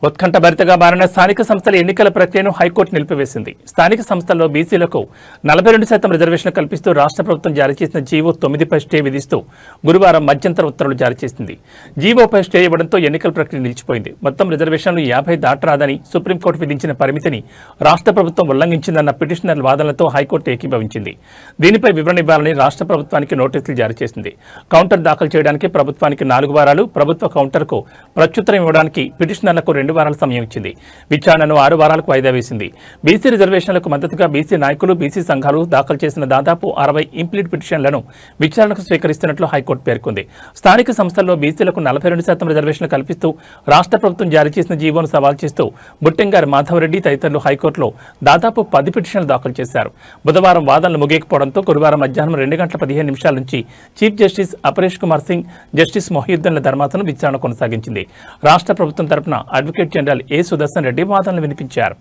ఉత్కంఠభరితంగా మారిన స్థానిక సంస్థల ఎన్నికల ప్రక్రియను హైకోర్టు నిలిపివేసింది. స్థానిక సంస్థల్లో బీసీలకు 42% రిజర్వేషన్ కల్పిస్తూ రాష్ట్ర ప్రభుత్వం జారీ చేసిన జీవో 9పై స్టే విధిస్తూ గురువారం మధ్యంతర ఉత్తర్వులు జారీ చేసింది. జీవోపై స్టే ఇవ్వడంతో ఎన్నికల ప్రక్రియ నిలిచిపోయింది. మొత్తం రిజర్వేషన్లు 50 దాటరాదని సుప్రీంకోర్టు విధించిన పరిమితిని రాష్ట్ర ప్రభుత్వం ఉల్లంఘించిందన్న పిటిషనర్ల వాదనలతో హైకోర్టు ఏకీభవించింది. దీనిపై వివరణ ఇవ్వాలని రాష్ట్ర ప్రభుత్వానికి నోటీసులు జారీ చేసింది. కౌంటర్ దాఖలు చేయడానికి ప్రభుత్వానికి 4 వారాలు, ప్రభుత్వ కౌంటర్కు ప్రత్యుత్తరం ఇవ్వడానికి పిటిషనర్లకు 2 వారాల సమయం ఇచ్చింది. విచారణను 6 వారాలకు వాయిదా వేసింది. బీసీ రిజర్వేషన్లకు మద్దతుగా బీసీ నాయకులు, బీసీ సంఘాలు దాఖలు చేసిన దాదాపు 60 ఇంప్లీట్ పిటిషన్లను విచారణకు స్వీకరిస్తున్నట్లు హైకోర్టు పేర్కొంది. స్థానిక సంస్థల్లో బీసీలకు 42% రిజర్వేషన్లు కల్పిస్తూ రాష్ట్ర ప్రభుత్వం జారీ చేసిన జీవోను సవాల్ చేస్తూ బుట్టెంగారి మాధవరెడ్డి తదితరులు హైకోర్టులో దాదాపు 10 పిటిషన్లు దాఖలు చేశారు. బుధవారం వాదనలు ముగియకపోవడంతో గురువారం మధ్యాహ్నం 2 గంటల 15 నిమిషాల నుంచి chief justice Aparesh Kumar Singh, justice మొహియుద్దీన్ల ధర్మాసనం విచారణ కొనసాగించింది. రాష్ట్ర ప్రభుత్వం తరపున advocate general A. Sudarshan Reddy వాదనలు వినిపించారు.